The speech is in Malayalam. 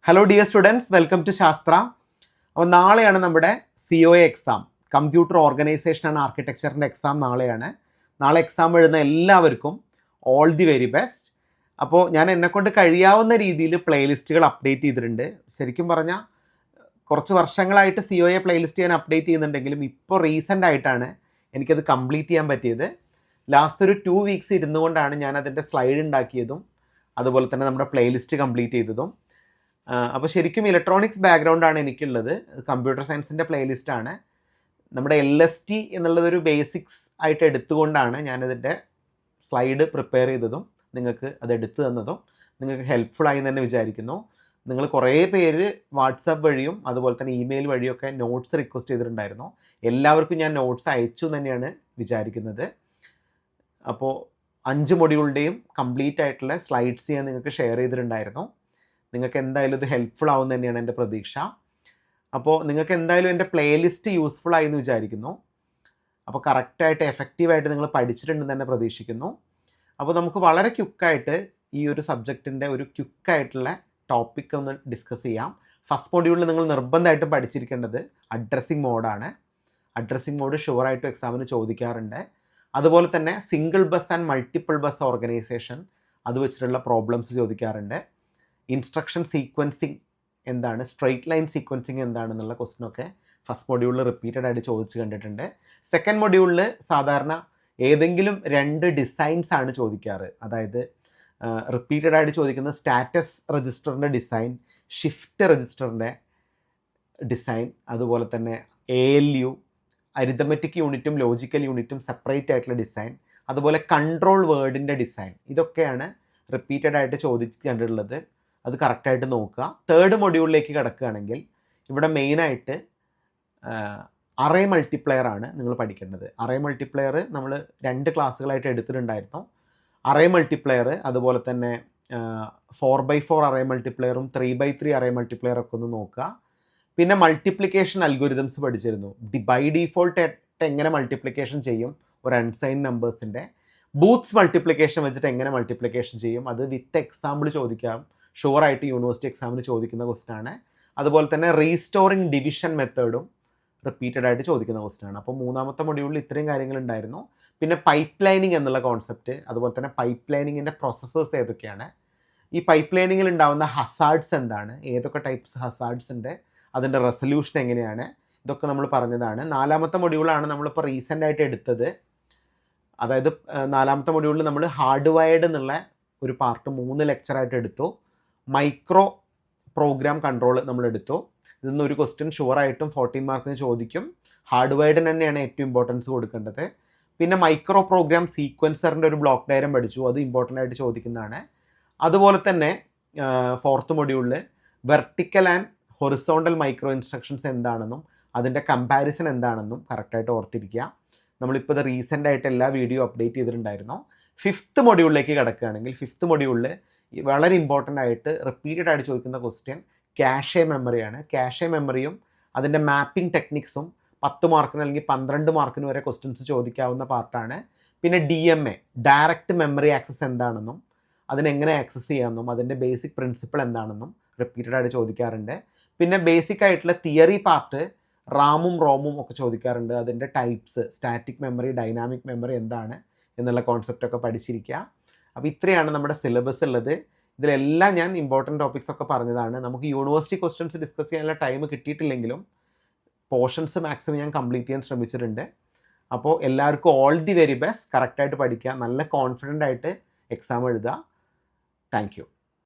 Hello dear students, welcome to Shastra. അപ്പോൾ നാളെയാണ് നമ്മുടെ COA exam, computer organization and ആർക്കിടെക്ചറിൻ്റെ എക്സാം നാളെയാണ്. നാളെ എക്സാം എഴുതുന്ന എല്ലാവർക്കും ഓൾ ദി വെരി ബെസ്റ്റ്. അപ്പോൾ ഞാൻ എന്നെക്കൊണ്ട് കഴിയാവുന്ന രീതിയിൽ പ്ലേലിസ്റ്റുകൾ അപ്ഡേറ്റ് ചെയ്തിട്ടുണ്ട്. ശരിക്കും പറഞ്ഞാൽ കുറച്ച് വർഷങ്ങളായിട്ട് COA പ്ലേലിസ്റ്റ് ഞാൻ അപ്ഡേറ്റ് ചെയ്യുന്നുണ്ടെങ്കിലും ഇപ്പോൾ റീസെൻ്റ് ആയിട്ടാണ് എനിക്കത് കംപ്ലീറ്റ് ചെയ്യാൻ പറ്റിയത്. ലാസ്റ്റ് ഒരു 2 വീക്സ് ഇരുന്നുകൊണ്ടാണ് ഞാൻ അതിൻ്റെ സ്ലൈഡ് ഉണ്ടാക്കിയതും അതുപോലെ തന്നെ നമ്മുടെ പ്ലേലിസ്റ്റ് കംപ്ലീറ്റ് ചെയ്തതും. അപ്പോൾ ശരിക്കും ഇലക്ട്രോണിക്സ് ബാക്ക്ഗ്രൗണ്ടാണ് എനിക്കുള്ളത്. കമ്പ്യൂട്ടർ സയൻസിൻ്റെ പ്ലേലിസ്റ്റാണ്. നമ്മുടെ LST എന്നുള്ളതൊരു ബേസിക്സ് ആയിട്ട് എടുത്തുകൊണ്ടാണ് ഞാനതിൻ്റെ സ്ലൈഡ് പ്രിപ്പയർ ചെയ്തതും നിങ്ങൾക്ക് അത് എടുത്തു തന്നതും. നിങ്ങൾക്ക് ഹെൽപ്ഫുള്ളായി തന്നെ വിചാരിക്കുന്നു. നിങ്ങൾ കുറേ പേര് വാട്സാപ്പ് വഴിയും അതുപോലെ തന്നെ ഇമെയിൽ വഴിയൊക്കെ നോട്ട്സ് റിക്വസ്റ്റ് ചെയ്തിട്ടുണ്ടായിരുന്നു. എല്ലാവർക്കും ഞാൻ നോട്ട്സ് അയച്ചു തന്നെയാണ് വിചാരിക്കുന്നത്. അപ്പോൾ 5 മൊഡ്യൂളിൻ്റെയും കംപ്ലീറ്റ് ആയിട്ടുള്ള സ്ലൈഡ്സ് ഞാൻ നിങ്ങൾക്ക് ഷെയർ ചെയ്തിട്ടുണ്ടായിരുന്നു. നിങ്ങൾക്ക് എന്തായാലും ഇത് ഹെൽപ്ഫുൾ ആവും തന്നെയാണ് എൻ്റെ പ്രതീക്ഷ. അപ്പോൾ നിങ്ങൾക്ക് എന്തായാലും എൻ്റെ പ്ലേലിസ്റ്റ് യൂസ്ഫുൾ ആയി എന്ന് വിചാരിക്കുന്നു. അപ്പോൾ കറക്റ്റായിട്ട് എഫക്റ്റീവായിട്ട് നിങ്ങൾ പഠിച്ചിട്ടുണ്ടെന്ന് തന്നെ പ്രതീക്ഷിക്കുന്നു. അപ്പോൾ നമുക്ക് വളരെ ക്വിക്കായിട്ട് ഈ ഒരു സബ്ജക്റ്റിൻ്റെ ഒരു ക്വിക്കായിട്ടുള്ള ടോപ്പിക് ഒന്ന് ഡിസ്കസ് ചെയ്യാം. ഫസ്റ്റ് മൊഡ്യൂളിൽ നിങ്ങൾ നിർബന്ധമായിട്ടും പഠിച്ചിരിക്കേണ്ടത് അഡ്രസ്സിംഗ് മോഡാണ്. അഡ്രസ്സിംഗ് മോഡ് ഷുവറായിട്ടും എക്സാമിന് ചോദിക്കാറുണ്ട്. അതുപോലെ തന്നെ single bus and multiple bus organisation, അത് വെച്ചിട്ടുള്ള പ്രോബ്ലംസ് ചോദിക്കാറുണ്ട്. ഇൻസ്ട്രക്ഷൻ സീക്വൻസിങ് എന്താണ്, സ്ട്രെയിറ്റ് ലൈൻ സീക്വൻസിങ് എന്താണെന്നുള്ള ക്വസ്റ്റ്യനൊക്കെ ഫസ്റ്റ് മൊഡ്യൂളിൽ റിപ്പീറ്റഡ് ആയിട്ട് ചോദിച്ച് കണ്ടിട്ടുണ്ട്. സെക്കൻഡ് മൊഡ്യൂളിൽ സാധാരണ ഏതെങ്കിലും 2 ഡിസൈൻസ് ആണ് ചോദിക്കാറ്. അതായത് റിപ്പീറ്റഡ് ആയിട്ട് ചോദിക്കുന്ന സ്റ്റാറ്റസ് രജിസ്റ്ററിൻ്റെ ഡിസൈൻ, ഷിഫ്റ്റ് രജിസ്റ്ററിൻ്റെ ഡിസൈൻ, അതുപോലെ തന്നെ ALU അരിതമെറ്റിക് യൂണിറ്റും ലോജിക്കൽ യൂണിറ്റും സെപ്പറേറ്റ് ആയിട്ടുള്ള ഡിസൈൻ, അതുപോലെ കൺട്രോൾ വേർഡിൻ്റെ ഡിസൈൻ, ഇതൊക്കെയാണ് റിപ്പീറ്റഡ് ആയിട്ട് ചോദിച്ചിട്ടുള്ളത്. അത് കറക്റ്റായിട്ട് നോക്കുക. തേർഡ് മൊഡ്യൂളിലേക്ക് കിടക്കുകയാണെങ്കിൽ ഇവിടെ മെയിനായിട്ട് അറേ മൾട്ടിപ്ലെയർ ആണ് നിങ്ങൾ പഠിക്കേണ്ടത്. അറേ മൾട്ടിപ്ലെയർ നമ്മൾ 2 ക്ലാസ്സുകളായിട്ട് എടുത്തിട്ടുണ്ടായിരുന്നു. അറേ മൾട്ടിപ്ലെയർ, അതുപോലെ തന്നെ 4x4 array മൾട്ടിപ്ലെയറും 3x3 array multiplayer ഒക്കെ ഒന്ന് നോക്കുക. പിന്നെ മൾട്ടിപ്ലിക്കേഷൻ അൽഗോരിതംസ് പഠിച്ചിരുന്നു. ബൈ ഡീഫോൾട്ട് എങ്ങനെ മൾട്ടിപ്ലിക്കേഷൻ ചെയ്യും ഒരു അൺസൈൻ നമ്പേഴ്സിൻ്റെ, ബൂത്ത്സ് മൾട്ടിപ്ലിക്കേഷൻ വെച്ചിട്ട് എങ്ങനെ മൾട്ടിപ്ലിക്കേഷൻ ചെയ്യും, അത് വിത്ത് എക്സാമ്പിൾ ചോദിക്കാം. ഷുവറായിട്ട് യൂണിവേഴ്സിറ്റി എക്സാമിന് ചോദിക്കുന്ന ക്വസ്റ്റ്യൻ ആണ്. അതുപോലെ തന്നെ റീസ്റ്റോറിങ് ഡിവിഷൻ മെത്തേഡും റിപ്പീറ്റഡ് ആയിട്ട് ചോദിക്കുന്ന ക്വസ്റ്റ്യൻ ആണ്. അപ്പോൾ 3ാമത്തെ മൊഡ്യൂളിൽ ഇത്രയും കാര്യങ്ങളുണ്ടായിരുന്നു. പിന്നെ പൈപ്പ് ലൈനിങ് എന്നുള്ള കോൺസെപ്റ്റ്, അതുപോലെ തന്നെ പൈപ്പ് ലൈനിങ്ങിൻ്റെ പ്രോസസ്സേഴ്സ് ഏതൊക്കെയാണ്, ഈ പൈപ്പ് ലൈനിങ്ങിൽ ഉണ്ടാകുന്ന ഹസാർഡ്സ് എന്താണ്, ഏതൊക്കെ ടൈപ്സ് ഹസാർഡ്സ് ഉണ്ട്, അതിൻ്റെ റെസൊല്യൂഷൻ എങ്ങനെയാണ്, ഇതൊക്കെ നമ്മൾ പറഞ്ഞതാണ്. 4ാമത്തെ മൊഡ്യൂളാണ് നമ്മളിപ്പോൾ റീസെൻ്റ് ആയിട്ട് എടുത്തത്. അതായത് 4ാമത്തെ മൊഡ്യൂളിൽ നമ്മൾ ഹാർഡ് വയർഡ് എന്നുള്ള ഒരു പാർട്ട് 3 ലെക്ചറായിട്ട് എടുത്തു. മൈക്രോ പ്രോഗ്രാം കൺട്രോൾ നമ്മൾ എടുത്തു. ഇതിൽ നിന്ന് ഒരു ക്വസ്റ്റ്യൻ ഷുവറായിട്ടും 14 മാർക്കിന് ചോദിക്കും. ഹാർഡ് വയർഡിന് തന്നെയാണ് ഏറ്റവും ഇമ്പോർട്ടൻസ് കൊടുക്കേണ്ടത്. പിന്നെ മൈക്രോ പ്രോഗ്രാം സീക്വൻസറിൻ്റെ ഒരു ബ്ലോക്ക് ഡയഗ്രം പഠിച്ചു, അത് ഇമ്പോർട്ടൻ്റ് ആയിട്ട് ചോദിക്കുന്നതാണ്. അതുപോലെ തന്നെ 4th മൊഡ്യൂളിൽ vertical and horizontal micro instructions എന്താണെന്നും അതിൻ്റെ കമ്പാരിസൺ എന്താണെന്നും കറക്റ്റായിട്ട് ഓർത്തിരിക്കുക. നമ്മളിപ്പോൾ ഇത് റീസെൻ്റ് ആയിട്ട് എല്ലാ വീഡിയോ അപ്ഡേറ്റ് ചെയ്തിട്ടുണ്ടായിരുന്നു. 5th മൊഡ്യൂളിലേക്ക് കിടക്കുകയാണെങ്കിൽ 5th മൊഡ്യൂളിൽ വളരെ ഇമ്പോർട്ടൻ്റ് ആയിട്ട് റിപ്പീറ്റഡ് ആയിട്ട് ചോദിക്കുന്ന ക്വസ്റ്റ്യൻ ക്യാഷെ മെമ്മറിയാണ്. ക്യാഷെ മെമ്മറിയും അതിൻ്റെ മാപ്പിംഗ് ടെക്നിക്സും 10 മാർക്കിന് അല്ലെങ്കിൽ 12 മാർക്കിന് വരെ ക്വസ്റ്റ്യൻസ് ചോദിക്കാവുന്ന പാർട്ടാണ്. പിന്നെ DMA ഡയറക്റ്റ് മെമ്മറി ആക്സസ് എന്താണെന്നും അതിനെങ്ങനെ ആക്സസ് ചെയ്യാമെന്നും അതിൻ്റെ ബേസിക് പ്രിൻസിപ്പിൾ എന്താണെന്നും റിപ്പീറ്റഡ് ആയിട്ട് ചോദിക്കാറുണ്ട്. പിന്നെ ബേസിക് ആയിട്ടുള്ള തിയറി പാർട്ട് റാമും റോമും ഒക്കെ ചോദിക്കാറുണ്ട്. അതിൻ്റെ types, static memory, dynamic memory എന്താണ് എന്നുള്ള കോൺസെപ്റ്റൊക്കെ പഠിച്ചിരിക്കുക. അപ്പോൾ ഇത്രയാണ് നമ്മുടെ സിലബസ് ഉള്ളത്. ഇതിലെല്ലാം ഞാൻ ഇമ്പോർട്ടൻറ്റ് ടോപ്പിക്സ് ഒക്കെ പറഞ്ഞതാണ്. നമുക്ക് യൂണിവേഴ്സിറ്റി ക്വസ്റ്റ്യൻസ് ഡിസ്കസ് ചെയ്യാനുള്ള ടൈം കിട്ടിയിട്ടില്ലെങ്കിലും പോർഷൻസ് മാക്സിമം ഞാൻ കംപ്ലീറ്റ് ചെയ്യാൻ ശ്രമിച്ചിട്ടുണ്ട്. അപ്പോൾ എല്ലാവർക്കും ഓൾ ദി വെരി ബെസ്റ്റ്. കറക്റ്റായിട്ട് പഠിക്കുക, നല്ല കോൺഫിഡൻ്റ് ആയിട്ട് എക്സാം എഴുതുക. Thank you.